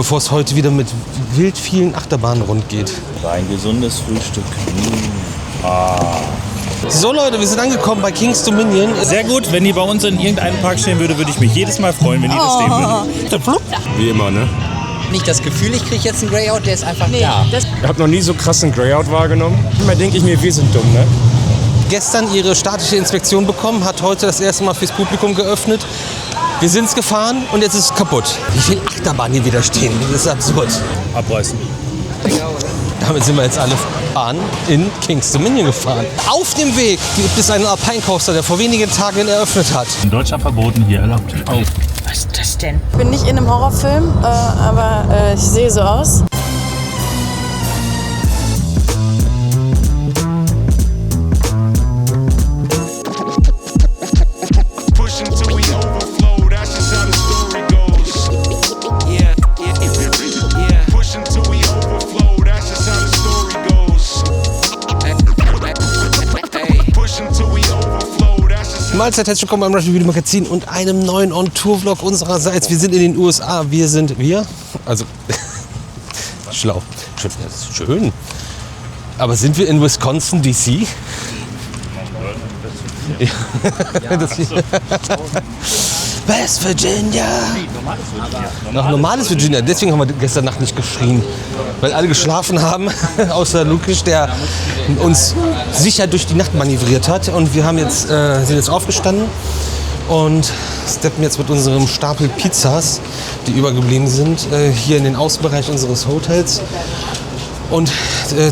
bevor es heute wieder mit wild vielen Achterbahnen rund geht. Ein gesundes Frühstück. So Leute, wir sind angekommen bei Kings Dominion. Sehr gut, wenn die bei uns in irgendeinem Park stehen würde, würde ich mich jedes Mal freuen, wenn die da stehen würde. Wie immer, ne? Nicht das Gefühl, ich kriege jetzt einen Greyout, der ist einfach da. Ich habe noch nie so krassen Greyout wahrgenommen. Immer denke ich mir, wir sind dumm, ne? Gestern ihre staatliche Inspektion bekommen, hat heute das erste Mal fürs Publikum geöffnet. Wir sind es gefahren und jetzt ist es kaputt. Wie viele Achterbahnen hier wieder stehen, das ist absurd. Abreißen. Damit sind wir jetzt alle Bahnen in Kings Dominion gefahren. Auf dem Weg gibt es einen Alpine Coaster, der vor wenigen Tagen eröffnet hat. In Deutschland verboten, hier erlaubt. Oh. Was ist das denn? Ich bin nicht in einem Horrorfilm, aber ich sehe so aus. Mahlzeit, herzlich willkommen beim Russian Video Magazin und einem neuen On-Tour-Vlog unsererseits. Wir sind in den USA, also schlau, schön. Aber sind wir in Wisconsin, D.C.? West Virginia! Noch normales Virginia, deswegen haben wir gestern Nacht nicht geschrien. Weil alle geschlafen haben, außer Lukas, der uns sicher durch die Nacht manövriert hat. Und wir sind jetzt aufgestanden und steppen jetzt mit unserem Stapel Pizzas, die übergeblieben sind, hier in den Außenbereich unseres Hotels. Und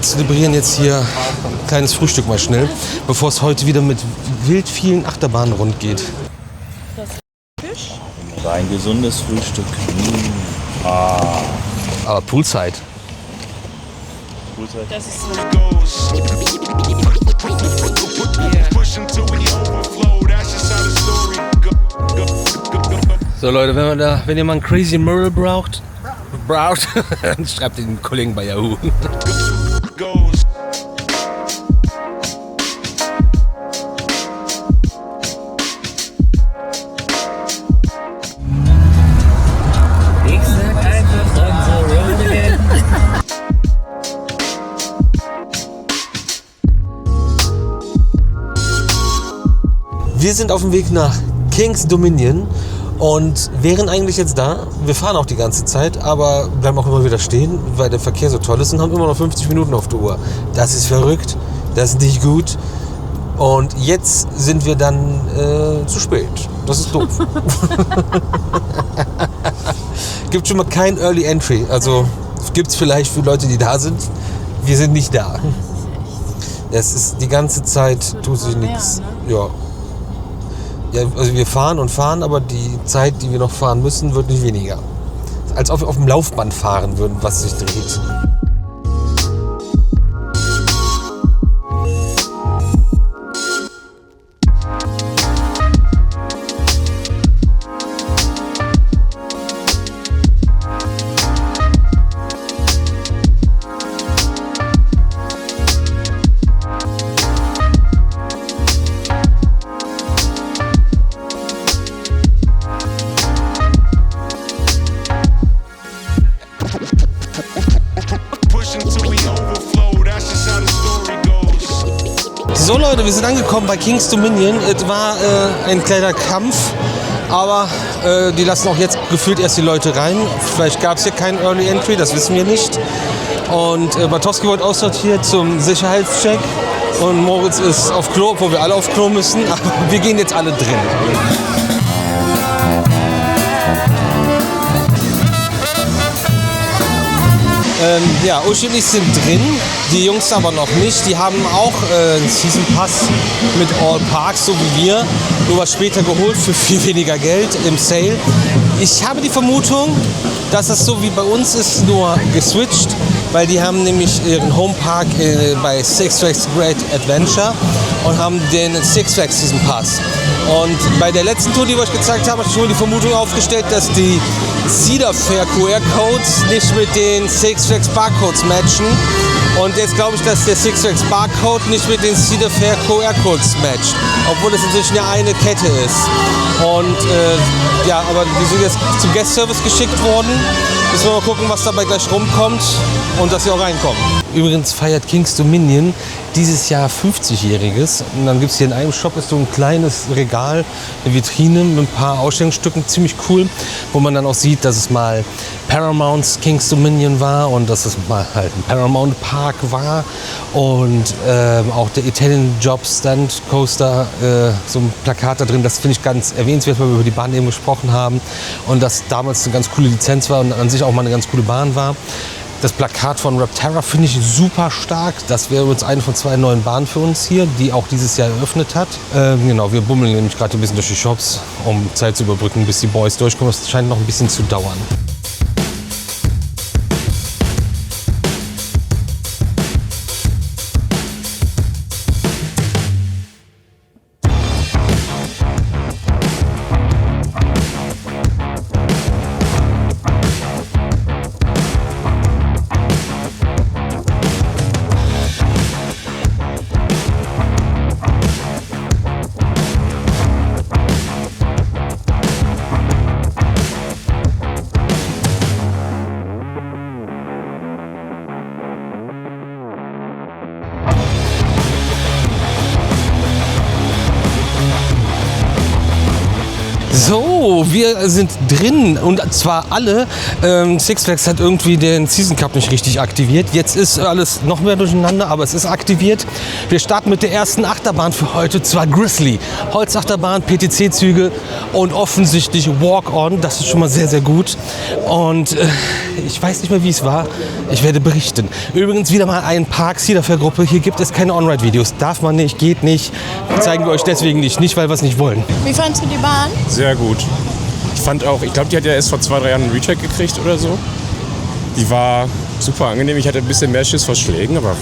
zelebrieren jetzt hier ein kleines Frühstück mal schnell, bevor es heute wieder mit wild vielen Achterbahnen rund geht. Ein gesundes Frühstück. Aber Poolside. Das ist so. So Leute, wenn ihr mal einen Crazy Mural braucht, schreibt den Kollegen bei Yahoo. Wir sind auf dem Weg nach Kings Dominion und wären eigentlich jetzt da. Wir fahren auch die ganze Zeit, aber bleiben auch immer wieder stehen, weil der Verkehr so toll ist und haben immer noch 50 Minuten auf der Uhr. Das ist verrückt, das ist nicht gut. Und jetzt sind wir dann zu spät. Das ist doof. Gibt schon mal kein Early Entry. Also gibt es vielleicht für Leute, die da sind. Wir sind nicht da. Es ist die ganze Zeit, tut sich nichts. Ja. Ja, also wir fahren und fahren, aber die Zeit, die wir noch fahren müssen, wird nicht weniger. Als ob wir auf dem Laufband fahren würden, was sich dreht. So Leute, wir sind angekommen bei Kings Dominion. Es war ein kleiner Kampf, aber die lassen auch jetzt gefühlt erst die Leute rein. Vielleicht gab es hier keinen Early Entry, das wissen wir nicht. Und Bartowski wurde aussortiert zum Sicherheitscheck und Moritz ist auf Klo, obwohl wir alle auf Klo müssen. Aber wir gehen jetzt alle drin. Ja, Uschi und ich sind drin, die Jungs aber noch nicht. Die haben auch einen Season Pass mit All Parks, so wie wir, nur was später geholt für viel weniger Geld im Sale. Ich habe die Vermutung, dass das so wie bei uns ist, nur geswitcht, weil die haben nämlich ihren Homepark bei Six Flags Great Adventure und haben den Six Flags Season Pass. Und bei der letzten Tour, die wir euch gezeigt haben, habe ich schon die Vermutung aufgestellt, dass die Cedar Fair QR-Codes nicht mit den Six Flags Barcodes matchen. Und jetzt glaube ich, dass der Six Flags Barcode nicht mit den Cedar Fair QR-Codes matcht. Obwohl es inzwischen ja eine Kette ist. Und ja, aber wir sind jetzt zum Guest Service geschickt worden. Müssen wir mal gucken, was dabei gleich rumkommt und dass sie auch reinkommen. Übrigens feiert Kings Dominion dieses Jahr 50-Jähriges. Und dann gibt es hier in einem Shop ist so ein kleines Regal, eine Vitrine mit ein paar Ausstellungsstücken, ziemlich cool, wo man dann auch sieht, dass es mal Paramount's Kings Dominion war und dass es mal halt ein Paramount Park war und auch der Italian Job Stand Coaster, so ein Plakat da drin, das finde ich ganz erwähnenswert, weil wir über die Bahn eben gesprochen haben und das damals eine ganz coole Lizenz war und an sich auch mal eine ganz coole Bahn war. Das Plakat von Repterra finde ich super stark. Das wäre übrigens eine von 2 neuen Bahnen für uns hier, die auch dieses Jahr eröffnet hat. Genau, wir bummeln nämlich gerade ein bisschen durch die Shops, um Zeit zu überbrücken, bis die Boys durchkommen. Das scheint noch ein bisschen zu dauern. So, wir sind drin und zwar alle. Six Flags hat irgendwie den Season Cup nicht richtig aktiviert. Jetzt ist alles noch mehr durcheinander, aber es ist aktiviert. Wir starten mit der ersten Achterbahn für heute, zwar Grizzly. Holzachterbahn, PTC-Züge und offensichtlich Walk-On. Das ist schon mal sehr, sehr gut. Und ich weiß nicht mehr, wie es war. Ich werde berichten. Übrigens wieder mal ein Park Cedar-Fair-Gruppe. Hier gibt es keine On-Ride-Videos. Darf man nicht, geht nicht. Zeigen wir euch deswegen nicht. Nicht, weil wir es nicht wollen. Wie fandst du die Bahn? Sehr gut. Ich fand auch, ich glaube, die hat ja erst vor 2-3 Jahren einen Recheck gekriegt oder so. Die war super angenehm. Ich hatte ein bisschen mehr Schiss vor Schlägen, aber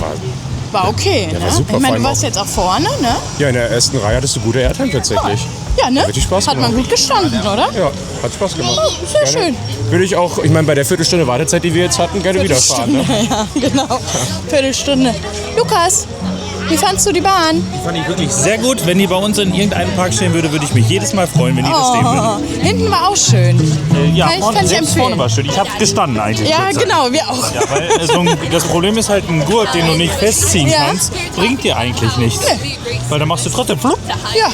War okay, Ja, ne? war super, Ich vor meine, allem du warst auch- jetzt auch vorne, ne? ja, in der ersten Reihe hattest du gute Airtime tatsächlich. Ja, ne? Richtig Spaß Hat man gemacht. gut gestanden, oder? Ja, hat Spaß gemacht. Sehr Gerne. schön. Würde ich auch, ich meine, bei der Viertelstunde Wartezeit, die wir jetzt hatten, gerne wieder fahren. Ne? Ja, genau. Viertelstunde. Lukas, wie fandst du die Bahn? Fand ich wirklich sehr gut. Wenn die bei uns in irgendeinem Park stehen würde, würde ich mich jedes Mal freuen, wenn die da stehen würde. Hinten war auch schön. Ja, Kann ich vorne, selbst empfehlen. vorne war schön. Ich habe gestanden eigentlich. Ja, kurzzeitig. genau, wir auch. Ja, weil das Problem ist halt, ein Gurt, den du nicht festziehen Ja. kannst, bringt dir eigentlich nichts. Weil dann machst du trotzdem flupp. Ja.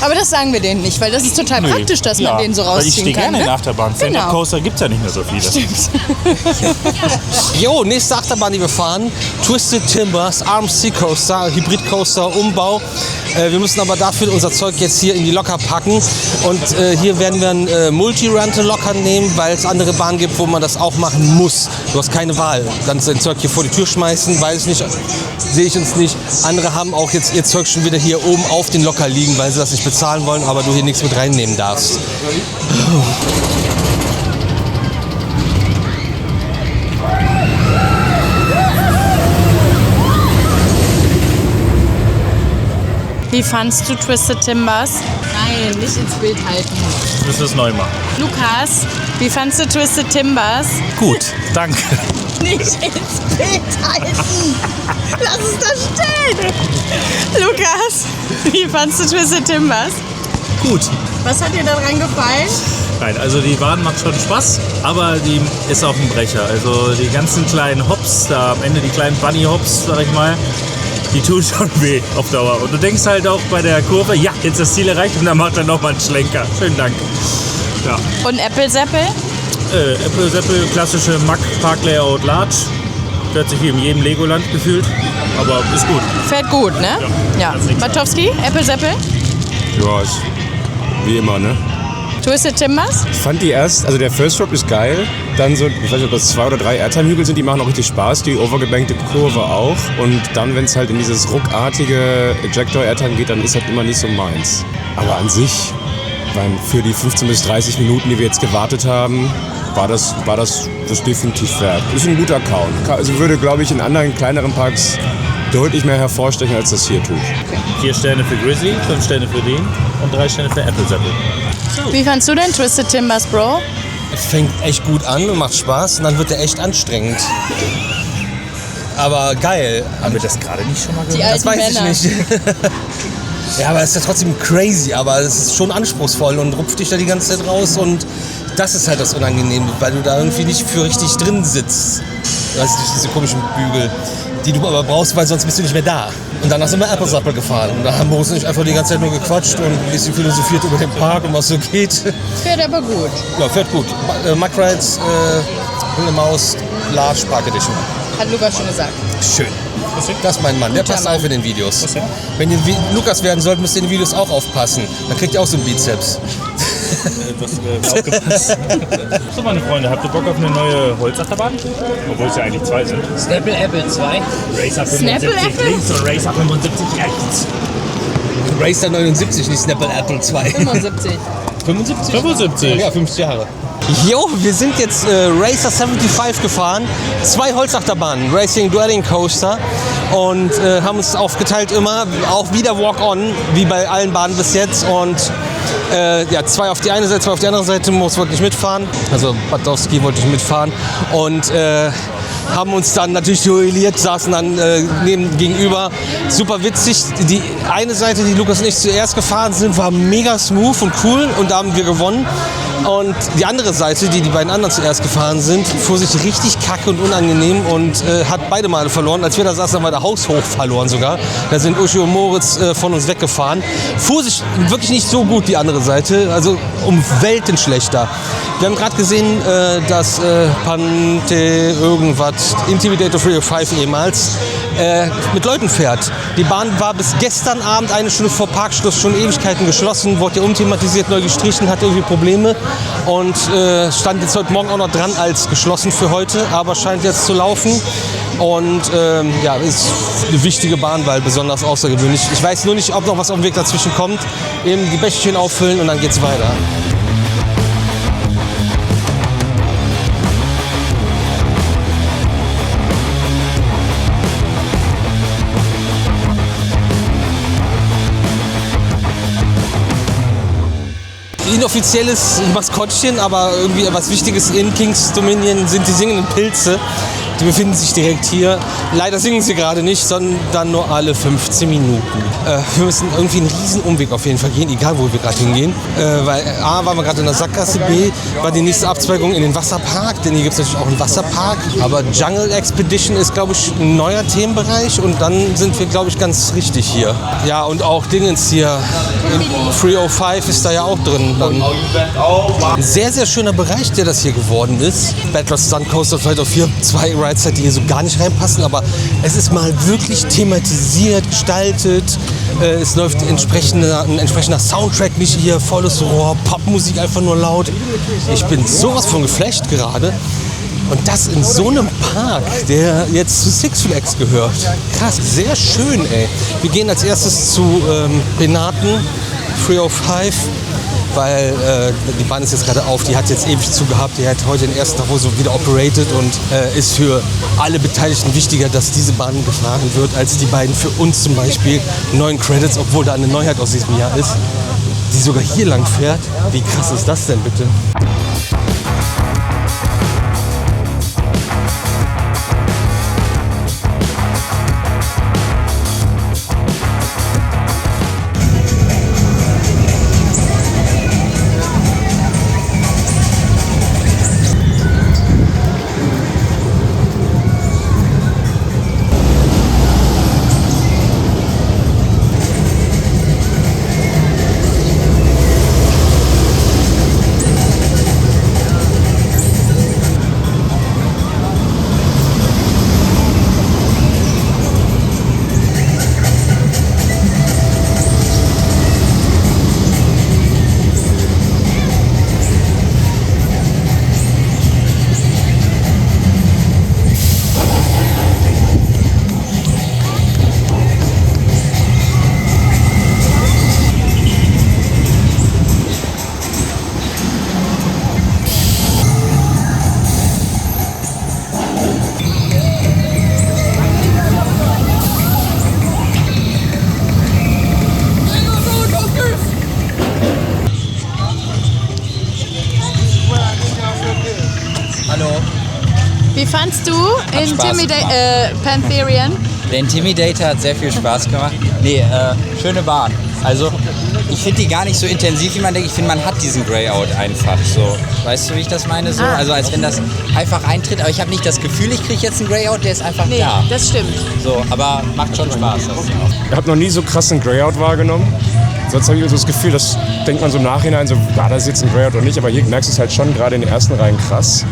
Aber das sagen wir denen nicht, weil das ist total praktisch, dass man den so Weil ich rausziehen stehe kann. gerne in Ne? Achterbahn. Genau. Stand-Up Coaster gibt es ja nicht mehr so viele. Jo, nächste Achterbahn, die wir fahren. Twisted Timbers, Arm Sea Coaster, Hybrid Coaster, Umbau. Wir müssen aber dafür unser Zeug jetzt hier in die Locker packen. Und hier werden wir einen Multi-Rante-Locker nehmen, weil es andere Bahnen gibt, wo man das auch machen muss. Du hast keine Wahl. Dann dein Zeug hier vor die Tür schmeißen, weiß ich nicht, sehe ich uns nicht. Andere haben auch jetzt ihr Zeug schon wieder hier oben auf den Locker liegen, weil sie das nicht bezahlen wollen, aber du hier nichts mit reinnehmen darfst. Wie fandst du Twisted Timbers? Nein, nicht ins Bild halten. Müssen wir es neu machen. Lukas, wie fandst du Twisted Timbers? Gut, danke. Nicht ins Bild halten. Lass es da stehen. Lukas, wie fandst du Twisted Timbers? Gut. Was hat dir daran gefallen? Nein, also die Bahn macht schon Spaß, aber die ist auch ein Brecher. Also die ganzen kleinen Hops, da am Ende die kleinen Bunny-Hops, sag ich mal, die tun schon weh auf Dauer. Und du denkst halt auch bei der Kurve, ja, jetzt das Ziel erreicht und dann macht er nochmal einen Schlenker. Schönen Dank. Ja. Und Apple Seppel? Apple Seppel, klassische Mack Park Layout Large. Hört sich wie in jedem Legoland gefühlt, aber ist gut. Fährt gut, ne? Ja. Bartowski, Apple Seppel? Ja, ist wie immer, ne? Twisted Timbers? Ich fand die erst, also der First Drop ist geil. Dann so, ich weiß nicht, ob das 2 oder 3 Airtime-Hügel sind, die machen auch richtig Spaß. Die overgebankte Kurve auch. Und dann, wenn es halt in dieses ruckartige Ejector-Airtime geht, dann ist das immer nicht so meins. Aber an sich, für die 15 bis 30 Minuten, die wir jetzt gewartet haben, war das definitiv wert. Ist ein guter Count. Also würde, glaube ich, in anderen kleineren Parks deutlich mehr hervorstechen, als das hier tut. 4 Sterne für Grizzly, 5 Sterne für den und 3 Sterne für Apple Seppel. Wie fandst du denn Twisted Timbers, Bro? Fängt echt gut an und macht Spaß und dann wird er echt anstrengend. Aber geil. Haben wir das gerade nicht schon mal gehört? Die Das alten weiß Männer. ich nicht. Ja, aber es ist ja trotzdem crazy, aber es ist schon anspruchsvoll und rupft dich da die ganze Zeit raus und das ist halt das Unangenehme, weil du da irgendwie nicht für richtig drin sitzt. Das sind diese komischen Bügel, die du aber brauchst, weil sonst bist du nicht mehr da. Und danach sind wir Applesappel gefahren und da haben Boris und ich einfach die ganze Zeit nur gequatscht und ein bisschen philosophiert über den Park und was so geht. Fährt aber gut. Ja, fährt gut. Mack Rides, Wilde Maus, Large Park Edition. Hat Lukas schon gesagt. Schön. Das ist mein Mann, der passt auf in den Videos. Wenn ihr Lukas werden sollt, müsst ihr in den Videos auch aufpassen. Dann kriegt ihr auch so einen Bizeps. Aufgepasst. So, meine Freunde, habt ihr Bock auf eine neue Holzachterbahn? Obwohl es ja eigentlich 2 sind. Snapple Apple 2. Racer Snapple 75 Apple? links und Racer 75 rechts. Racer 79, nicht Snapple Apple 2. 75. 75? 75. Ja, 50 Jahre. Jo, wir sind jetzt Racer 75 gefahren. 2 Holzachterbahnen, Racing Dwelling Coaster. Und haben uns aufgeteilt immer, auch wieder Walk-On, wie bei allen Bahnen bis jetzt. Und ja, 2 auf die eine Seite, 2 auf die andere Seite. Moritz wollte nicht mitfahren. Also Badowski wollte nicht mitfahren. Und haben uns dann natürlich duelliert, saßen dann gegenüber. Super witzig. Die eine Seite, die Lukas und ich zuerst gefahren sind, war mega smooth und cool und da haben wir gewonnen. Und die andere Seite, die beiden anderen zuerst gefahren sind, fuhr sich richtig kacke und unangenehm und hat beide Male verloren. Als wir da saßen, haben wir da haushoch verloren sogar. Da sind Uschi und Moritz von uns weggefahren. Fuhr sich wirklich nicht so gut, die andere Seite, also um Welten schlechter. Wir haben gerade gesehen, dass Pante irgendwas, Intimidator 305 ehemals, mit Leuten fährt. Die Bahn war bis gestern Abend, 1 Stunde vor Parkschluss, schon Ewigkeiten geschlossen, wurde ja umthematisiert, neu gestrichen, hatte irgendwie Probleme und stand jetzt heute Morgen auch noch dran als geschlossen für heute, aber scheint jetzt zu laufen und ja, ist eine wichtige Bahn, weil besonders außergewöhnlich. Ich weiß nur nicht, ob noch was auf dem Weg dazwischen kommt. Eben die Bächchen auffüllen und dann geht's weiter. Inoffizielles Maskottchen, aber irgendwie was Wichtiges in King's Dominion sind die singenden Pilze. Die befinden sich direkt hier. Leider singen sie gerade nicht, sondern nur alle 15 Minuten. Wir müssen irgendwie einen riesen Umweg auf jeden Fall gehen, egal wo wir gerade hingehen. Weil A, waren wir gerade in der Sackgasse, B, war die nächste Abzweigung in den Wasserpark, denn hier gibt es natürlich auch einen Wasserpark. Aber Jungle Expedition ist, glaube ich, ein neuer Themenbereich und dann sind wir, glaube ich, ganz richtig hier. Ja, und auch Dingens hier, 305 ist da ja auch drin. Ein sehr, sehr schöner Bereich, der das hier geworden ist. Battler Stunt Coaster vielleicht auf 2 Rides, die hier so gar nicht reinpassen, aber es ist mal wirklich thematisiert, gestaltet. Es läuft ein entsprechender Soundtrack, nicht hier volles Rohr, Popmusik einfach nur laut. Ich bin sowas von geflasht gerade. Und das in so einem Park, der jetzt zu Six Flags gehört. Krass, sehr schön, ey. Wir gehen als erstes zu Benaten, 305. Weil die Bahn ist jetzt gerade auf, die hat jetzt ewig zugehabt, die hat heute den ersten Tag wohl so wieder operated und ist für alle Beteiligten wichtiger, dass diese Bahn gefahren wird, als die beiden für uns zum Beispiel 9 Credits, obwohl da eine Neuheit aus diesem Jahr ist, die sogar hier lang fährt. Wie krass ist das denn bitte? Wie fandst du Pantherian? Der Intimidator hat sehr viel Spaß gemacht. Nee, schöne Bahn. Also, ich finde die gar nicht so intensiv, wie man denkt. Ich finde, man hat diesen Greyout einfach so. Weißt du, wie ich das meine? So? Also, als wenn das einfach eintritt. Aber ich habe nicht das Gefühl, ich kriege jetzt einen Greyout, der ist einfach Nee, da. das stimmt. So, aber macht schon Spaß. Ich habe noch nie so krassen Greyout wahrgenommen. Sonst habe ich so das Gefühl, das denkt man so im Nachhinein, so, war das jetzt ein Greyout oder nicht, aber hier merkst du es halt schon gerade in den ersten Reihen krass.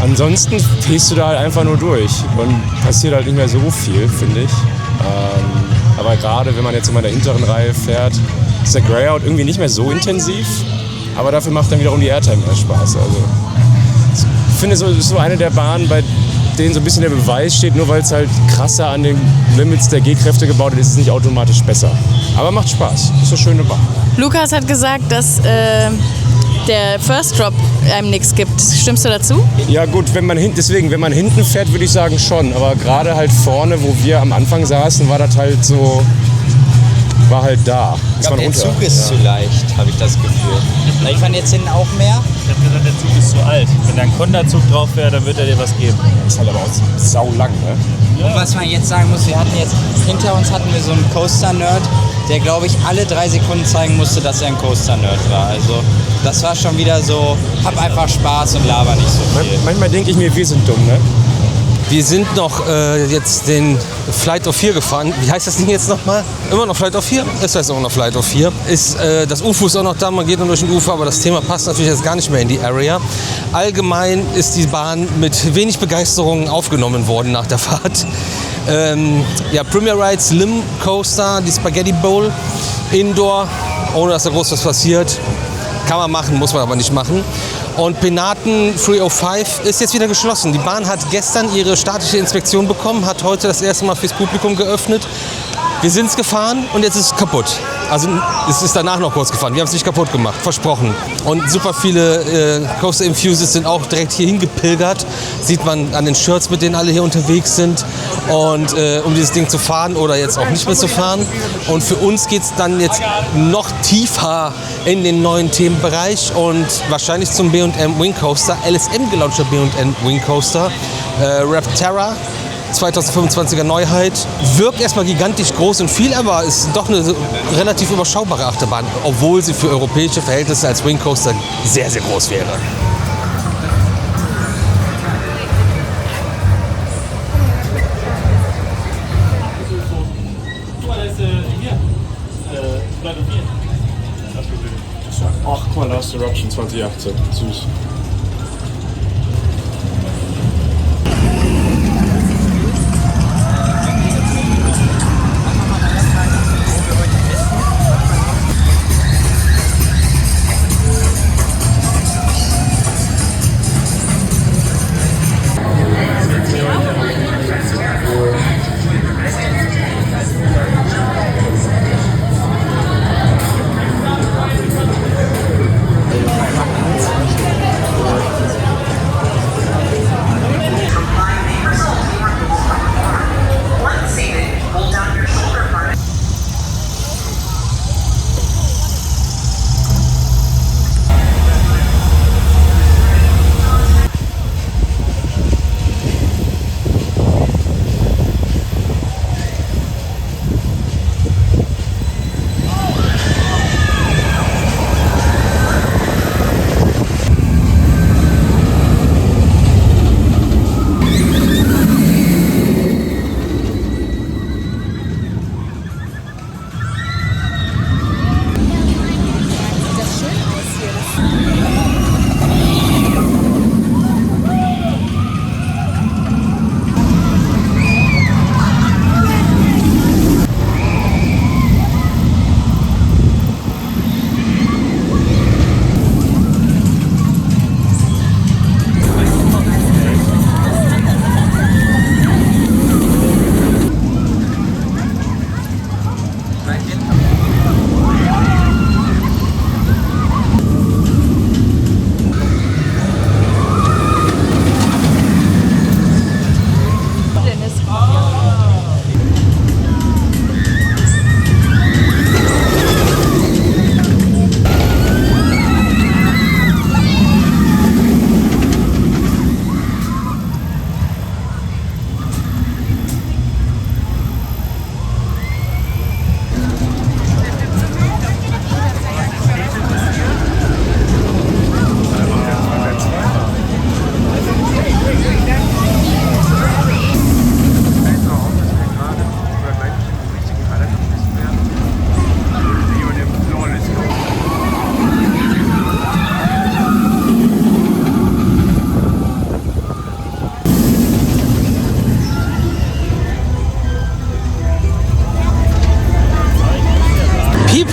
Ansonsten fährst du da halt einfach nur durch und passiert halt nicht mehr so viel, finde ich. Aber gerade wenn man jetzt in der hinteren Reihe fährt, ist der Greyout irgendwie nicht mehr so intensiv, aber dafür macht dann wiederum die Airtime mehr Spaß. Also, ich finde, so ist so eine der Bahnen, bei denen so ein bisschen der Beweis steht, nur weil es halt krasser an den Limits der G-Kräfte gebaut ist, ist es nicht automatisch besser. Aber macht Spaß. Ist eine schöne Bahn. Lukas hat gesagt, dass der First Drop einem nichts gibt. Stimmst du dazu? Ja gut, wenn man hinten fährt, würde ich sagen schon. Aber gerade halt vorne, wo wir am Anfang saßen, war das halt so, war halt da. Ich glaube, der Zug ist zu leicht, habe ich das Gefühl. Ich fand jetzt hinten auch mehr. Ich habe gesagt, der Zug ist zu alt. Wenn da ein Konda-Zug drauf wäre, dann würde er dir was geben. Ist halt aber auch sau lang, ne? Und was man jetzt sagen muss, hinter uns hatten wir so einen Coaster-Nerd, der, glaube ich, alle 3 Sekunden zeigen musste, dass er ein Coaster-Nerd war. Also das war schon wieder so, hab einfach Spaß und laber nicht so viel. Manchmal denke ich mir, wir sind dumm, ne? Wir sind noch jetzt den Flight of 4 gefahren. Wie heißt das Ding jetzt nochmal? Immer noch Flight of 4? Es heißt immer noch Flight of 4. Das UFO ist auch noch da, man geht nur durch den UFO, aber das Thema passt natürlich jetzt gar nicht mehr in die Area. Allgemein ist die Bahn mit wenig Begeisterung aufgenommen worden nach der Fahrt. Premier Ride, Slim Coaster, die Spaghetti Bowl, Indoor, ohne dass da groß was passiert. Kann man machen, muss man aber nicht machen. Und Penaten 305 ist jetzt wieder geschlossen. Die Bahn hat gestern ihre staatliche Inspektion bekommen, hat heute das erste Mal fürs Publikum geöffnet. Wir sind es gefahren und jetzt ist es kaputt. Also es ist danach noch kurz gefahren. Wir haben es nicht kaputt gemacht, versprochen. Und super viele Coaster Enthusiasts sind auch direkt hier hingepilgert. Sieht man an den Shirts, mit denen alle hier unterwegs sind. Und um dieses Ding zu fahren oder jetzt auch nicht mehr zu fahren. Und für uns geht es dann jetzt noch tiefer in den neuen Themenbereich und wahrscheinlich zum B&M Wing Coaster, LSM gelaunchter B&M Wing Coaster, Rapterra. 2025er Neuheit. Wirkt erstmal gigantisch groß und viel, aber ist doch eine relativ überschaubare Achterbahn, obwohl sie für europäische Verhältnisse als Wing Coaster sehr, sehr groß wäre. Ach, guck mal, Last Eruption 2018. Süß.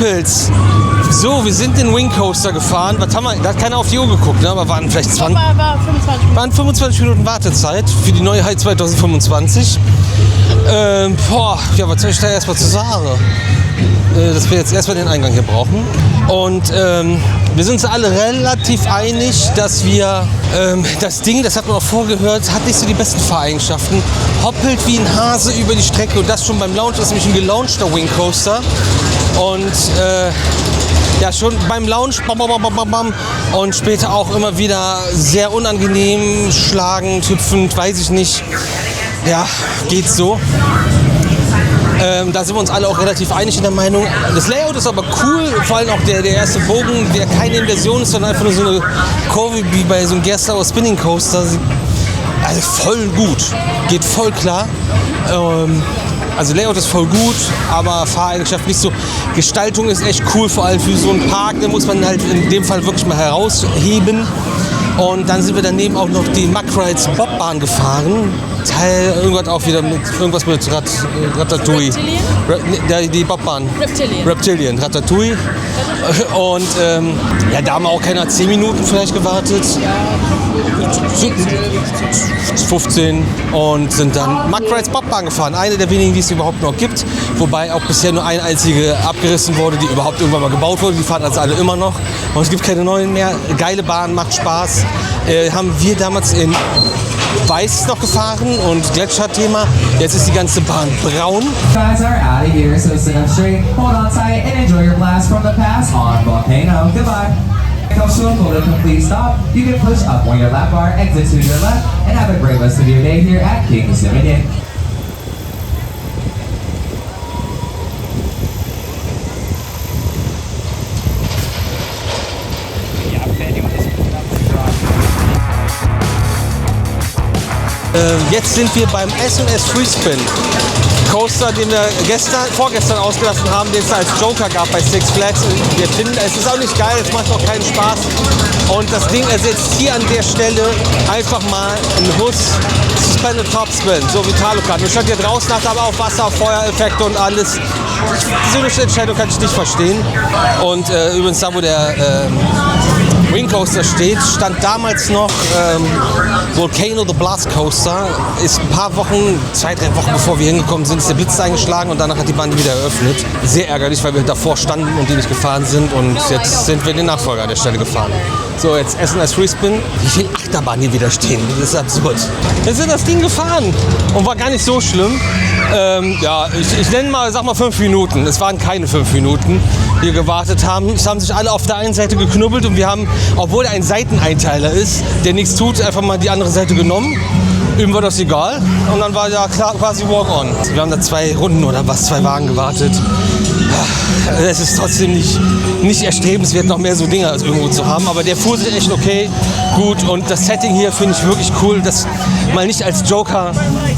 Kumpels. So, wir sind den Wing Coaster gefahren. Was haben wir? Da hat keiner auf die Uhr geguckt, ne? Aber waren vielleicht 20, War 25 Minuten. waren 25 Minuten Wartezeit für die Neuheit 2025. Was soll ich da erstmal zu sagen? Dass wir jetzt erstmal den Eingang hier brauchen. Und wir sind uns alle relativ einig, dass wir das Ding, das hat man auch vorgehört, hat nicht so die besten Fahreigenschaften. Hoppelt wie ein Hase über die Strecke und das schon beim Launch. Das ist nämlich ein gelaunchter Wing Coaster. Und schon beim Launch bam, bam, bam, bam, bam. Und später auch immer wieder sehr unangenehm, schlagend, hüpfend, weiß ich nicht. Ja, geht so. Da sind wir uns alle auch relativ einig in der Meinung. Das Layout ist aber cool, vor allem auch der erste Bogen, der keine Inversion ist, sondern einfach nur so eine Kurve wie bei so einem Gerstlauer Spinning Coaster. Also voll gut, geht voll klar. Also Layout ist voll gut, aber Fahreigenschaft nicht so. Gestaltung ist echt cool, vor allem für so einen Park, den muss man halt in dem Fall wirklich mal herausheben. Und dann sind wir daneben auch noch die Mack Rides Bobbahn gefahren. Irgendwas auch wieder mit irgendwas mit Ratatouille. Die Bobbahn. Reptilian, Ratatouille. Und da haben wir auch keiner 10 Minuten vielleicht gewartet. 15 und sind dann Mack Rides Bobbahn gefahren. Eine der wenigen, die es überhaupt noch gibt. Wobei auch bisher nur eine einzige abgerissen wurde, die überhaupt irgendwann mal gebaut wurde. Die fahren also alle immer noch. Und es gibt keine neuen mehr. Geile Bahn, macht Spaß. Haben wir damals in Weiß noch gefahren und Gletscherthema. Jetzt ist die ganze Bahn braun. Guys are out of here, so sit up straight, hold on tight, and enjoy your blast from the past on Volcano. Goodbye. Comes to a full and complete stop. You can push up on your lap bar, exit to your left, and have a great rest of your day here at King's Dominion. Jetzt sind wir beim S&S Freespin Coaster, den wir vorgestern ausgelassen haben, den es als Joker gab bei Six Flags. Wir finden, es ist auch nicht geil, es macht auch keinen Spaß. Und das Ding ersetzt hier an der Stelle einfach mal einen Huss Suspended Topspin, so wie Talokan. Wir standen hier draußen, hat aber auch Wasser, Feuereffekte und alles. Diese Entscheidung kann ich nicht verstehen. Und übrigens da, wo der Wing Coaster steht, stand damals noch Volcano the Blast Coaster. Ist ein paar Wochen, 2-3 Wochen bevor wir hingekommen sind, ist der Blitz eingeschlagen und danach hat die Bahn wieder eröffnet. Sehr ärgerlich, weil wir davor standen und die nicht gefahren sind und jetzt sind wir den Nachfolger an der Stelle gefahren. So, jetzt S&S Freespin. Wie viele Achterbahnen hier wieder stehen, das ist absurd. Jetzt sind das Ding gefahren und war gar nicht so schlimm. Ich nenne mal, sag mal 5 Minuten. Es waren keine 5 Minuten, die wir gewartet haben. Es haben sich alle auf der einen Seite geknubbelt und wir haben, obwohl er ein Seiteneinteiler ist, der nichts tut, einfach mal die andere Seite genommen. Ihm war das egal und dann war ja klar, quasi walk on. Wir haben da 2 Runden oder was, 2 Wagen gewartet. Es ist trotzdem nicht erstrebenswert, noch mehr so Dinge als irgendwo zu haben, aber der fuhr sich echt okay, gut und das Setting hier finde ich wirklich cool, das mal nicht als Joker,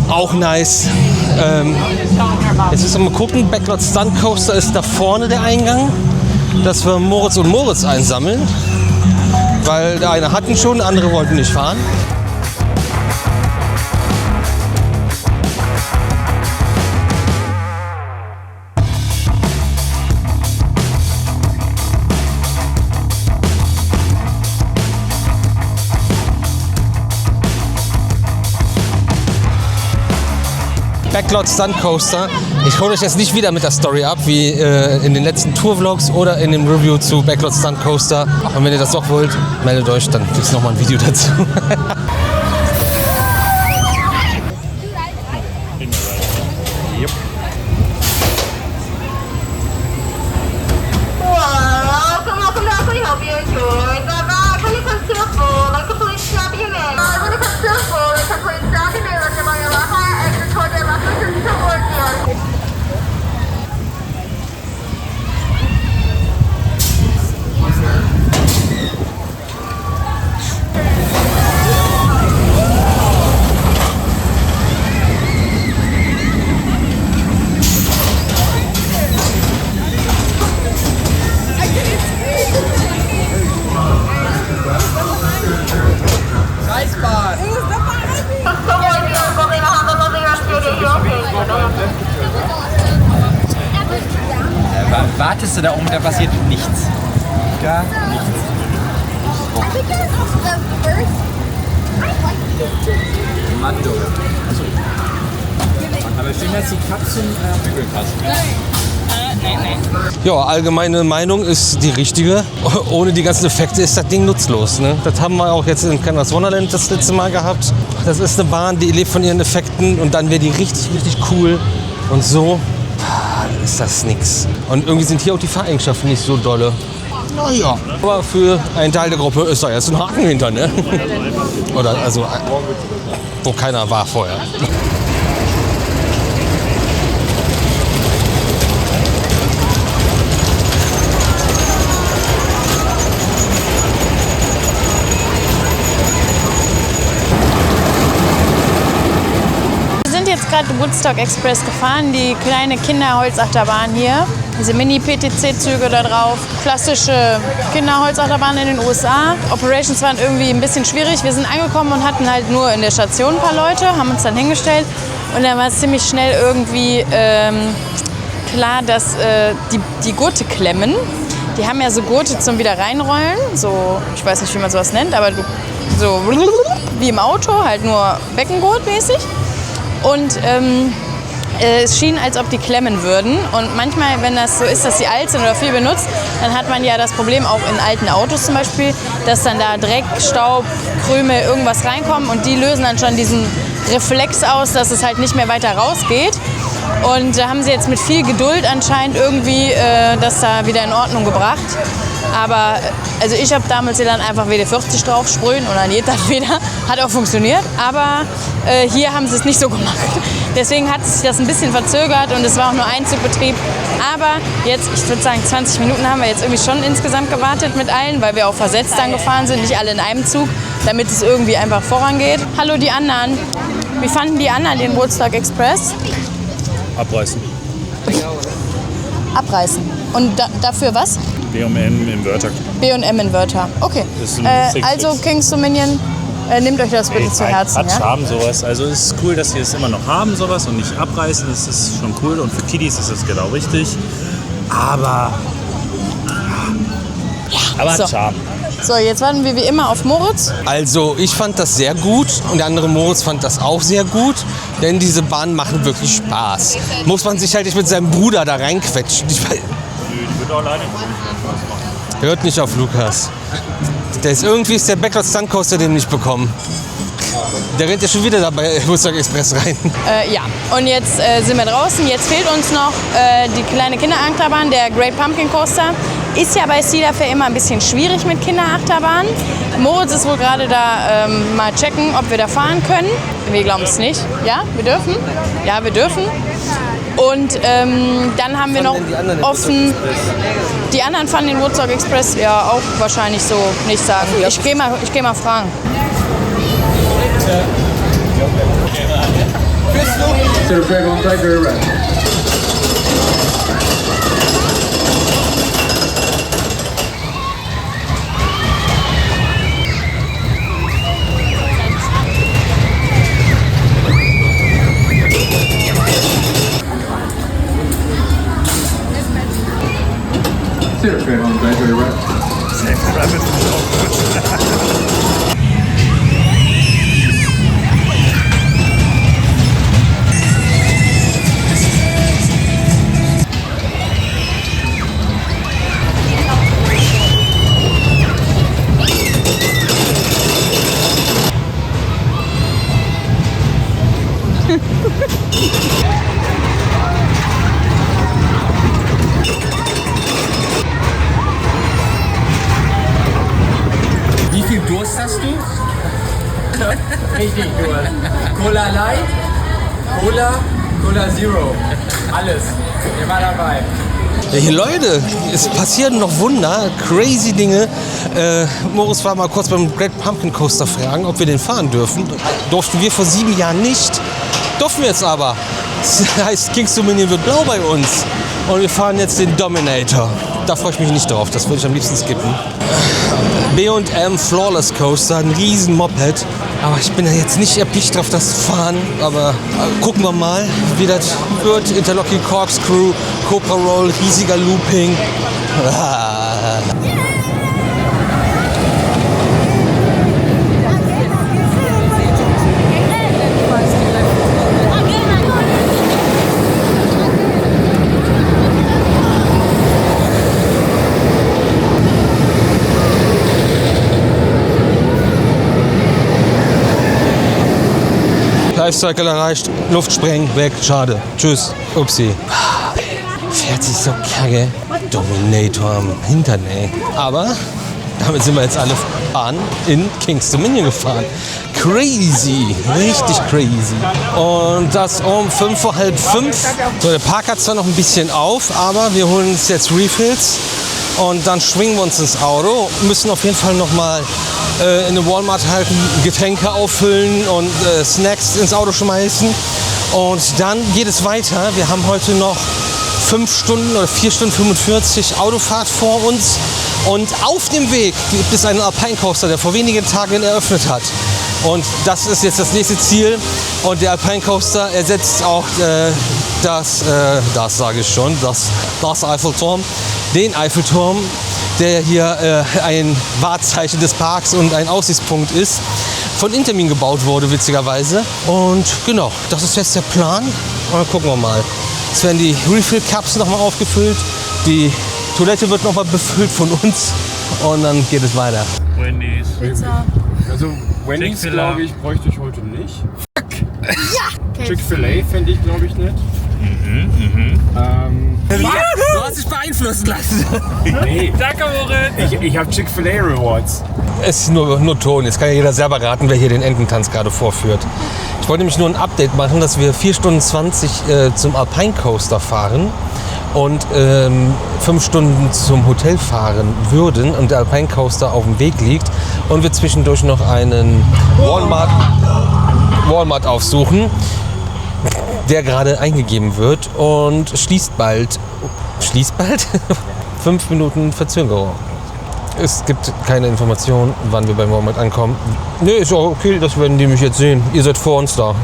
auch nice. Jetzt müssen wir mal gucken, Backlot Stunt Coaster ist da vorne der Eingang, dass wir Moritz und Moritz einsammeln, weil der eine hatten schon, andere wollten nicht fahren. Backlot Stunt Coaster. Ich hole euch jetzt nicht wieder mit der Story ab, wie in den letzten Tour-Vlogs oder in dem Review zu Backlot Stunt Coaster. Und wenn ihr das doch wollt, meldet euch, dann gibt es nochmal ein Video dazu. Wartest du da oben, da passiert nichts. Gar nichts. Mando. Aber schön, dass die Kapseln Bügel passen. Ja, allgemeine Meinung ist die richtige. Ohne die ganzen Effekte ist das Ding nutzlos. Ne? Das haben wir auch jetzt in Canvas Wonderland das letzte Mal gehabt. Das ist eine Bahn, die lebt von ihren Effekten und dann wäre die richtig, richtig cool. Und so ist das nix. Und irgendwie sind hier auch die Fahreigenschaften nicht so dolle. Naja, aber für einen Teil der Gruppe ist da jetzt ein Haken hinter, ne? Oder also, wo keiner war vorher. Jetzt gerade Woodstock Express gefahren, die kleine Kinderholzachterbahn hier. Diese Mini-PTC-Züge da drauf. Klassische Kinderholzachterbahn in den USA. Operations waren irgendwie ein bisschen schwierig. Wir sind angekommen und hatten halt nur in der Station ein paar Leute, haben uns dann hingestellt. Und dann war es ziemlich schnell irgendwie klar, dass die Gurte klemmen. Die haben ja so Gurte zum wieder reinrollen. So, ich weiß nicht, wie man sowas nennt, aber so wie im Auto, halt nur Beckengurt-mäßig. Und es schien, als ob die klemmen würden. Und manchmal, wenn das so ist, dass sie alt sind oder viel benutzt, dann hat man ja das Problem auch in alten Autos zum Beispiel, dass dann da Dreck, Staub, Krümel, irgendwas reinkommen und die lösen dann schon diesen Reflex aus, dass es halt nicht mehr weiter rausgeht. Und da haben sie jetzt mit viel Geduld anscheinend irgendwie das da wieder in Ordnung gebracht. Aber also ich habe damals dann einfach WD-40 drauf sprühen und dann geht das wieder. Hat auch funktioniert, aber hier haben sie es nicht so gemacht. Deswegen hat sich das ein bisschen verzögert und es war auch nur Einzugbetrieb. Aber jetzt, ich würde sagen 20 Minuten haben wir jetzt irgendwie schon insgesamt gewartet mit allen, weil wir auch versetzt dann gefahren sind, nicht alle in einem Zug, damit es irgendwie einfach vorangeht. Hallo die anderen. Wie fanden die anderen den Woodstock Express? Abreißen. Abreißen. Und dafür was? B&M in Wörter. B&M in Wörter. Okay. Also Kings Dominion, nehmt euch das bitte zu Herzen. Hat Ja? Charme sowas. Also es ist cool, dass sie es immer noch haben, sowas, und nicht abreißen. Das ist schon cool. Und für Kiddies ist das genau richtig. Aber so. hat Charme. So, jetzt warten wir wie immer auf Moritz. Also ich fand das sehr gut und der andere Moritz fand das auch sehr gut, denn diese Bahnen machen wirklich Spaß. Muss man sich halt nicht mit seinem Bruder da reinquetschen. Die wird auch alleine. Hört nicht auf Lukas. Irgendwie ist der Backlot Stunt Coaster den nicht bekommen. Der rennt ja schon wieder da bei Woodstock Express rein. Ja, und jetzt sind wir draußen. Jetzt fehlt uns noch die kleine Kinderachterbahn, der Great Pumpkin Coaster. Ist ja bei Cedar Fair immer ein bisschen schwierig mit Kinderachterbahnen. Moritz ist wohl gerade da mal checken, ob wir da fahren können. Wir glauben es nicht. Ja, wir dürfen? Ja, wir dürfen. Und dann haben wir noch offen. Die anderen fanden den Woodstock Express ja auch wahrscheinlich so nicht sagen. Ich geh mal fragen. Wie viel Durst hast du? Richtig Durst. Cola Light, Cola Zero. Alles. Wir waren dabei. Hey, Leute, es passieren noch Wunder, crazy Dinge. Moritz war mal kurz beim Great Pumpkin Coaster fragen, ob wir den fahren dürfen. Durften wir vor 7 Jahren nicht. Durften wir jetzt aber. Das heißt, Kings Dominion wird blau bei uns. Und wir fahren jetzt den Dominator. Da freue ich mich nicht drauf, das würde ich am liebsten skippen. B&M Flawless Coaster, ein riesen Moped. Aber ich bin ja jetzt nicht erpicht drauf, das zu fahren. Aber gucken wir mal, wie das wird. Interlocking Corkscrew, Cobra Roll, riesiger Looping. Lifecycle erreicht, Luft sprengen, weg, schade. Tschüss, upsi. Fährt sich so kacke. Dominator am Hintern, ey. Aber damit sind wir jetzt alle in King's Dominion gefahren. Crazy, richtig crazy. Und das um 4:45. So, der Park hat zwar noch ein bisschen auf, aber wir holen uns jetzt Refills. Und dann schwingen wir uns ins Auto, müssen auf jeden Fall noch mal in den Walmart halten, Getränke auffüllen und Snacks ins Auto schmeißen. Und dann geht es weiter. Wir haben heute noch 5 Stunden oder 4 Stunden 45 Autofahrt vor uns. Und auf dem Weg gibt es einen Alpine Coaster, der vor wenigen Tagen eröffnet hat. Und das ist jetzt das nächste Ziel. Und der Alpine Coaster ersetzt auch das sage ich schon, das Eiffelturm. Den Eiffelturm, der hier ein Wahrzeichen des Parks und ein Aussichtspunkt ist, von Intermin gebaut wurde, witzigerweise. Und genau, das ist jetzt der Plan. Und dann gucken wir mal. Jetzt werden die Refill-Cups nochmal aufgefüllt, die Toilette wird nochmal befüllt von uns und dann geht es weiter. Wendy's. Also Wendy's, Chick-fil-A. glaube ich, bräuchte ich heute nicht. Fuck! Ja! Chick-fil-A fände ich, glaube ich, nicht. Du hast dich beeinflussen lassen. Nee, Danke, Moritz. ich habe Chick-fil-A Rewards. Es ist nur Ton. Jetzt kann ja jeder selber raten, wer hier den Ententanz gerade vorführt. Ich wollte nämlich nur ein Update machen, dass wir 4 Stunden 20 zum Alpine Coaster fahren und 5 Stunden zum Hotel fahren würden und der Alpine Coaster auf dem Weg liegt und wir zwischendurch noch einen Walmart aufsuchen, der gerade eingegeben wird und schließt bald? 5 Minuten Verzögerung. Es gibt keine Information, wann wir beim Walmart ankommen. Nee, ist auch okay, das werden die mich jetzt sehen. Ihr seid vor uns da.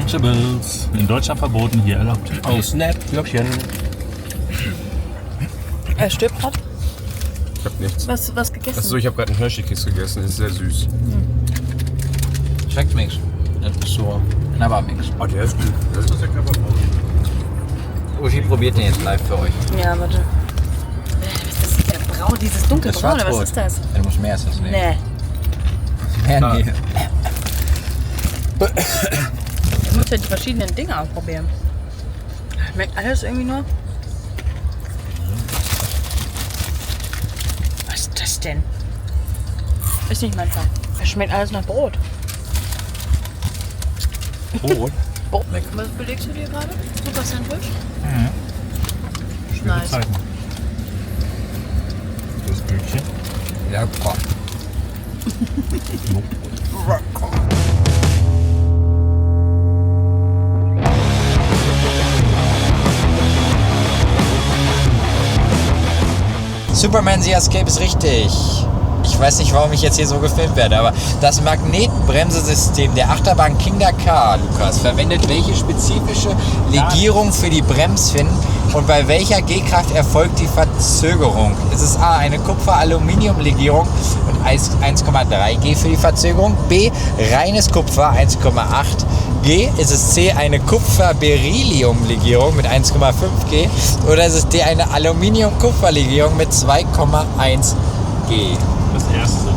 Lunchables. In Deutschland verboten, hier erlaubt. Oh, Snap, Glöckchen. Er stirbt grad. Ich hab nichts. Was gegessen? Achso, ich habe gerade einen Hershey-Kiss gegessen. Das ist sehr süß. Schmeckt nichts. Nicht so. Aber nichts. Oh, der ist gut. Das ist, was der Körper braucht. Uschi probiert den jetzt live für euch. Ja, warte. Das ist der Braun, dieses dunkelbraune, was Schwarzbrot. ist das? Ja, du musst mehr als das nehmen. Nee. Mehr nee. Ich muss ja die verschiedenen Dinge ausprobieren. Schmeckt alles irgendwie nur. Was ist das denn? Ist nicht mein Fall. Es schmeckt alles nach Brot. Brot? Brot. Was belegst du dir gerade? Super Sandwich? Schwere Nice. Zeiten. Das Brötchen. Ja, boah. Superman The Escape ist richtig. Ich weiß nicht, warum ich jetzt hier so gefilmt werde, aber das Magnetbremsesystem der Achterbahn King Dakar, Lukas, verwendet welche spezifische Legierung für die Bremsfinnen und bei welcher G-Kraft erfolgt die Verzögerung? Ist es A, eine Kupfer-Aluminium-Legierung mit 1,3 G für die Verzögerung, B, reines Kupfer 1,8 G, ist es C, eine Kupfer-Beryllium-Legierung mit 1,5 G oder ist es D, eine Aluminium-Kupfer-Legierung mit 2,1 G. Das erste.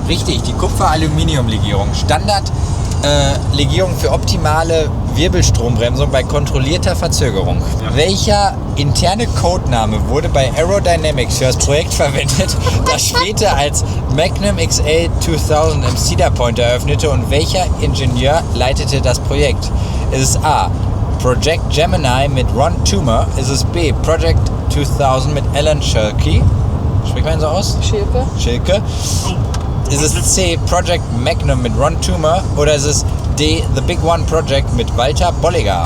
Richtig, die Kupfer-Aluminium-Legierung. Standard-Legierung für optimale Wirbelstrombremsung bei kontrollierter Verzögerung. Ja. Welcher interne Codename wurde bei Aerodynamics für das Projekt verwendet, das später als Magnum XL 2000 im Cedar Point eröffnete, und welcher Ingenieur leitete das Projekt? Ist es A. Project Gemini mit Ron Toomer? Ist es B. Project 2000 mit Alan Shilke? Spricht man so aus? Schilke. Ist es C. Project Magnum mit Ron Toomer? Oder ist es D. The Big One Project mit Walter Bolliger?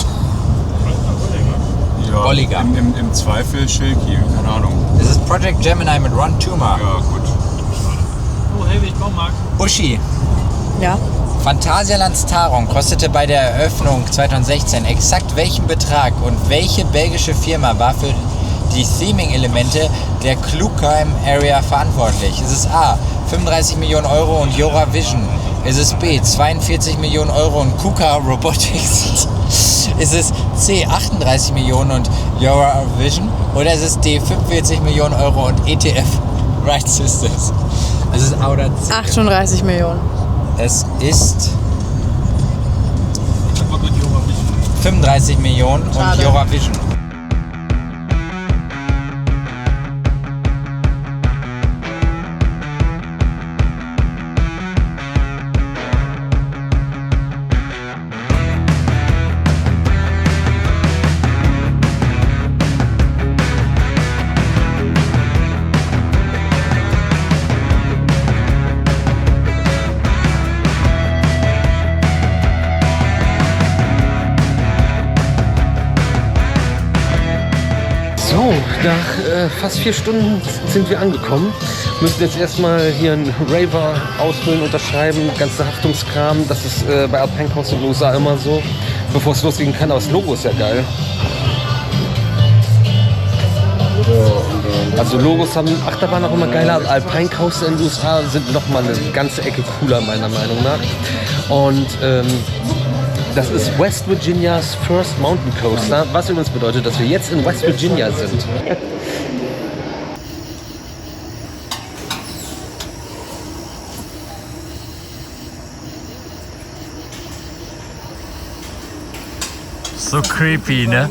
Ja, Bolliger. Im Zweifel Schilki, keine Ahnung. Ist es Project Gemini mit Ron Toomer? Ja, gut. Oh, hey, ich Baumarkt. Uschi, Ja. Phantasialands Taron kostete bei der Eröffnung 2016 exakt welchen Betrag, und welche belgische Firma war für die Theming-Elemente der Klugheim Area verantwortlich? Ist es A. 35 Millionen Euro und Jora Vision? Ist es B. 42 Millionen Euro und KUKA Robotics? Ist es C. 38 Millionen und Jora Vision? Oder ist es D. 45 Millionen Euro und ETF Right Systems? Es ist A oder C. 38 Millionen. Es ist 35 Millionen und Schade. Jora Vision. So, nach fast 4 Stunden sind wir angekommen. Müssen jetzt erstmal hier einen Raver ausfüllen, unterschreiben, ganze Haftungskram. Das ist bei Alpine Coast in den USA immer so, bevor es losgehen kann. Aber das Logo ist ja geil. Also Logos haben Achterbahn auch immer geiler. Alpine Coaster in den USA sind noch mal eine ganze Ecke cooler, meiner Meinung nach. Und das ist West Virginias First Mountain Coaster, was übrigens bedeutet, dass wir jetzt in West Virginia sind. So creepy, ne?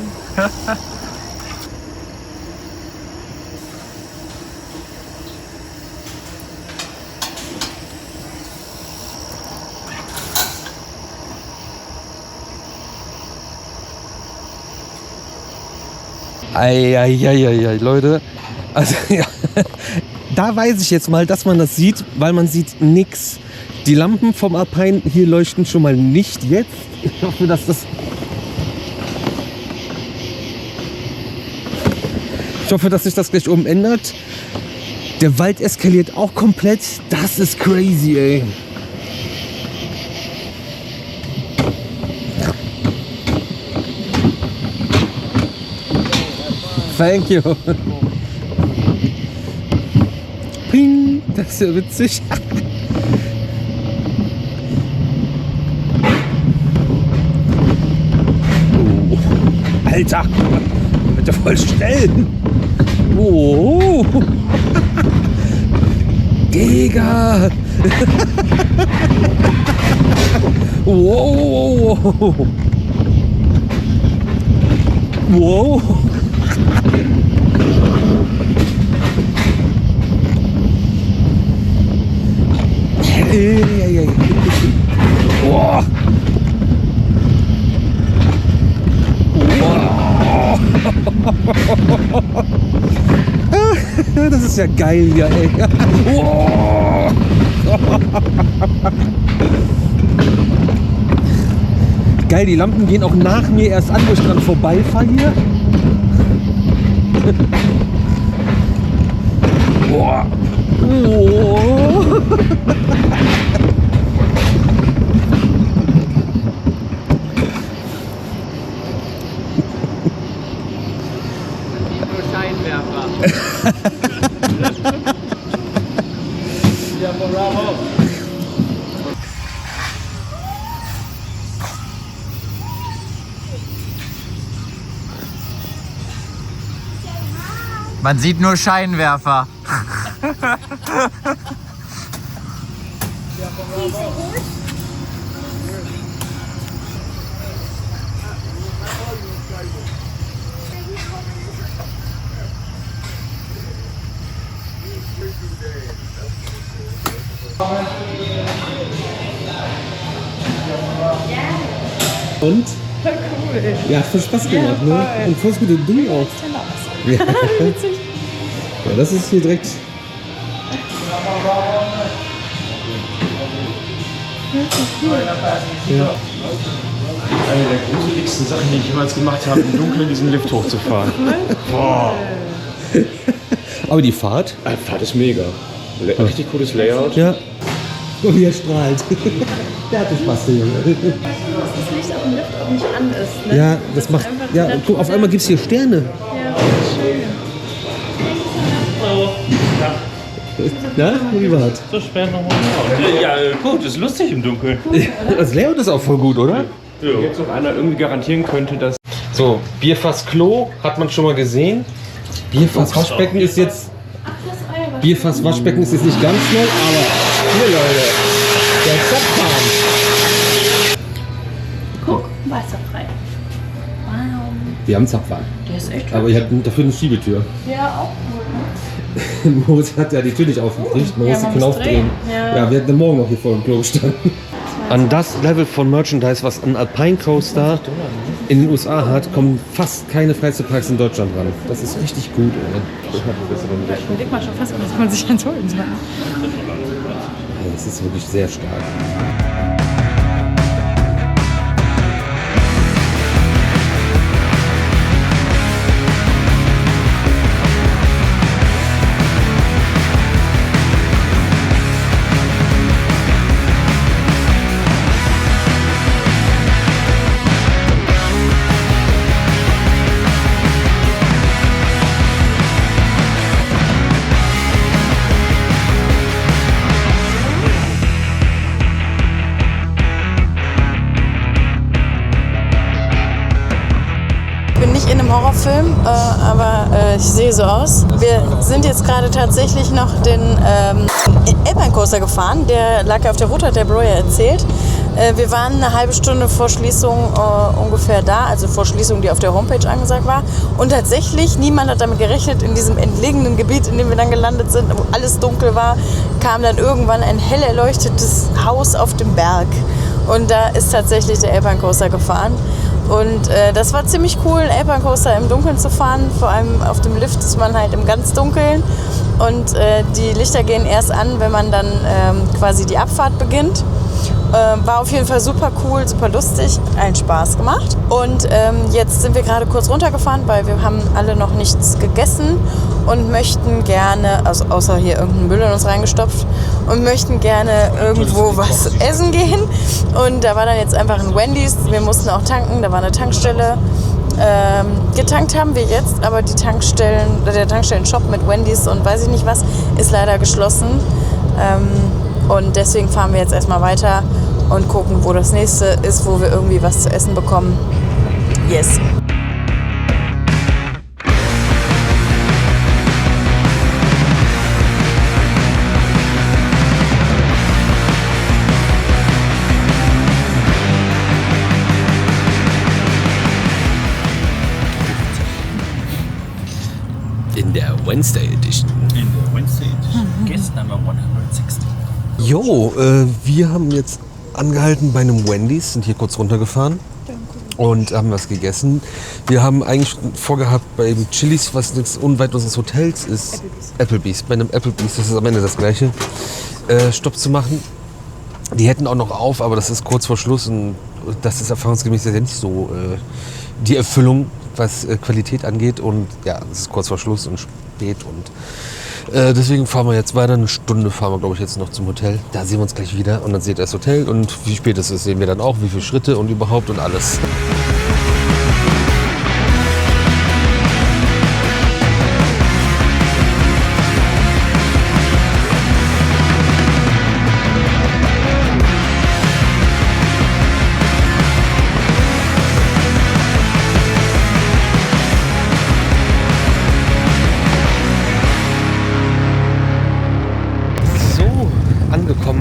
Eieieiei, Leute. Also ja, da weiß ich jetzt mal, dass man das sieht, weil man sieht nix. Die Lampen vom Alpine hier leuchten schon mal nicht jetzt. Ich hoffe, dass sich das gleich oben ändert. Der Wald eskaliert auch komplett. Das ist crazy, ey. Thank you. Ping, das ist ja witzig. Oh, Alter, bitte voll schnell. Oh, Digga. Wow. Wow. Boah. Das ist ja geil hier, ey. Geil, die Lampen gehen auch nach mir erst an, wo ich dran vorbeifahre hier. Boah. Oh. Ja, bravo. Man sieht nur Scheinwerfer. Und? Voll cool. Ja, hat voll Spaß gemacht, ne? Und voll gute Dinge auch. Ja. Ja, das ist hier direkt. Ja. Eine der gruseligsten Sachen, die ich jemals gemacht habe, im Dunkeln diesen Lift hochzufahren. Boah. Aber die Fahrt? Die Fahrt ist mega. Richtig cooles Layout. Ja. Und wie er strahlt. Der hatte Spaß, der Junge. Dass das Licht auf dem Lift auch nicht an ist. Ne? Ja, das macht. Ja, guck, auf einmal gibt es hier Sterne. Ja, schön. Na, wie war's? So spät nochmal. Ja, gut, ist lustig im Dunkeln. Das Layout ist auch voll gut, oder? Wenn jetzt noch einer irgendwie garantieren könnte, dass. So, Bierfass Klo hat man schon mal gesehen. Bierfass Waschbecken ist jetzt. Bierfass Waschbecken ist jetzt nicht ganz neu, aber hier Leute, der Zapfhahn. Guck, wasserfrei. Wow. Wir haben Zapfhahn. Der ist echt Aber ihr habt dafür eine Schiebetür. Ja, auch cool. Moritz hat ja die Tür nicht aufgekriegt, man muss den man Knopf muss drehen. drehen. Ja, wir hatten morgen noch hier vor dem Klo gestanden. An das Level von Merchandise, was ein Alpine Coaster in den USA hat, kommen fast keine Freizeitparks in Deutschland ran. Das ist richtig gut. Ich überleg mal schon fast, dass man sich eins holen soll. Das ist wirklich sehr stark. Ich bin nicht in einem Horrorfilm, aber ich sehe so aus. Wir sind jetzt gerade tatsächlich noch den Alpine Coaster gefahren. Der lag ja auf der Route, hat der Bro ja erzählt. Wir waren eine halbe Stunde vor Schließung ungefähr da, also vor Schließung, die auf der Homepage angesagt war. Und tatsächlich, niemand hat damit gerechnet, in diesem entlegenen Gebiet, in dem wir dann gelandet sind, wo alles dunkel war, kam dann irgendwann ein hell erleuchtetes Haus auf dem Berg. Und da ist tatsächlich der Alpine Coaster gefahren. Und das war ziemlich cool, einen Alpine Coaster im Dunkeln zu fahren. Vor allem auf dem Lift ist man halt im ganz Dunkeln. Und die Lichter gehen erst an, wenn man dann quasi die Abfahrt beginnt. War auf jeden Fall super cool, super lustig, allen Spaß gemacht. Und jetzt sind wir gerade kurz runtergefahren, weil wir haben alle noch nichts gegessen und möchten gerne, also außer hier irgendeinen Müll in uns reingestopft, und möchten gerne irgendwo was essen gehen. Und da war dann jetzt einfach ein Wendy's. Wir mussten auch tanken, da war eine Tankstelle. Getankt haben wir jetzt, aber der Tankstellen-Shop mit Wendy's und weiß ich nicht was, ist leider geschlossen. Und deswegen fahren wir jetzt erstmal weiter und gucken, wo das nächste ist, wo wir irgendwie was zu essen bekommen. Yes. In der Wednesday Edition. In der Wednesday Edition. Guest Number 160. Jo, wir haben jetzt angehalten bei einem Wendy's, sind hier kurz runtergefahren und haben was gegessen. Wir haben eigentlich vorgehabt, bei dem Chili's, was jetzt unweit unseres Hotels ist, Applebee's, bei einem Applebee's, das ist am Ende das gleiche, Stopp zu machen. Die hätten auch noch auf, aber das ist kurz vor Schluss und das ist erfahrungsgemäß ja nicht so die Erfüllung, was Qualität angeht. Und ja, es ist kurz vor Schluss und spät und deswegen fahren wir jetzt weiter. Eine Stunde fahren wir, glaube ich, jetzt noch zum Hotel. Da sehen wir uns gleich wieder und dann seht ihr das Hotel und wie spät es ist, sehen wir dann auch, wie viele Schritte und überhaupt und alles.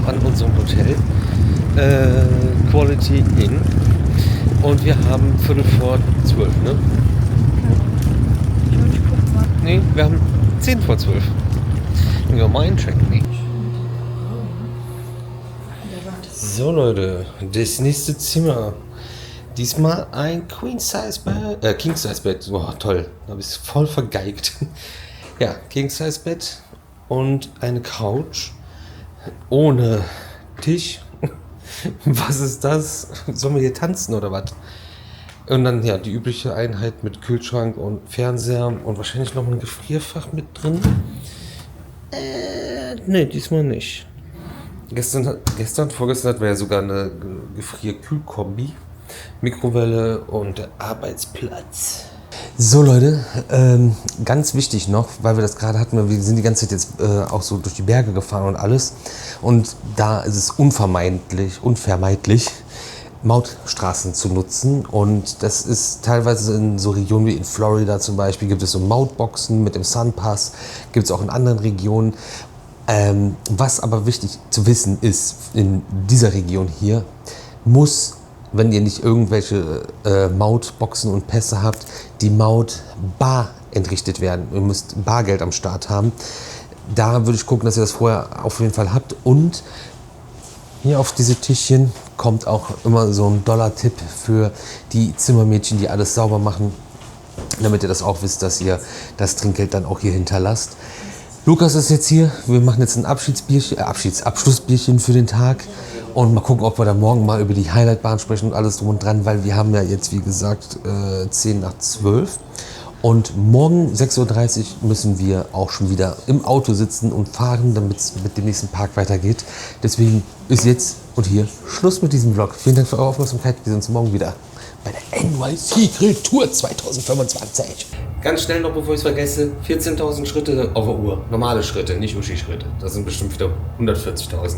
an unserem Hotel. Quality Inn. Und wir haben 11:45, ne? Nee, wir haben 10:10. Your mind check me. So Leute, das nächste Zimmer. Diesmal ein Queen-Size-Bett, King-Size-Bett. Boah, toll, da habe ich es voll vergeigt. Ja, King-Size-Bett und eine Couch ohne Tisch. Was ist das? Sollen wir hier tanzen oder was? Und dann ja die übliche Einheit mit Kühlschrank und Fernseher und wahrscheinlich noch ein Gefrierfach mit drin. Nee, diesmal nicht. Vorgestern hatten wir ja sogar eine Gefrier-Kühl-Kombi. Mikrowelle und der Arbeitsplatz. So Leute, ganz wichtig noch, weil wir das gerade hatten, wir sind die ganze Zeit jetzt auch so durch die Berge gefahren und alles. Und da ist es unvermeidlich, Mautstraßen zu nutzen. Und das ist teilweise in so Regionen wie in Florida zum Beispiel, gibt es so Mautboxen mit dem Sunpass, gibt es auch in anderen Regionen. Was aber wichtig zu wissen ist, in dieser Region hier muss, wenn ihr nicht irgendwelche Mautboxen und Pässe habt, die Maut bar entrichtet werden. Ihr müsst Bargeld am Start haben. Da würde ich gucken, dass ihr das vorher auf jeden Fall habt. Und hier auf diese Tischchen kommt auch immer so ein $-Tipp für die Zimmermädchen, die alles sauber machen, damit ihr das auch wisst, dass ihr das Trinkgeld dann auch hier hinterlasst. Lukas ist jetzt hier. Wir machen jetzt ein Abschlussbierchen für den Tag. Und mal gucken, ob wir dann morgen mal über die Highlightbahn sprechen und alles drum und dran, weil wir haben ja jetzt, wie gesagt, 10:10. Und morgen 6:30 Uhr müssen wir auch schon wieder im Auto sitzen und fahren, damit es mit dem nächsten Park weitergeht. Deswegen ist jetzt und hier Schluss mit diesem Vlog. Vielen Dank für eure Aufmerksamkeit. Wir sehen uns morgen wieder bei der NYC Grill Tour 2025. Ganz schnell noch, bevor ich es vergesse, 14.000 Schritte auf der Uhr. Normale Schritte, nicht Uschi-Schritte. Das sind bestimmt wieder 140.000.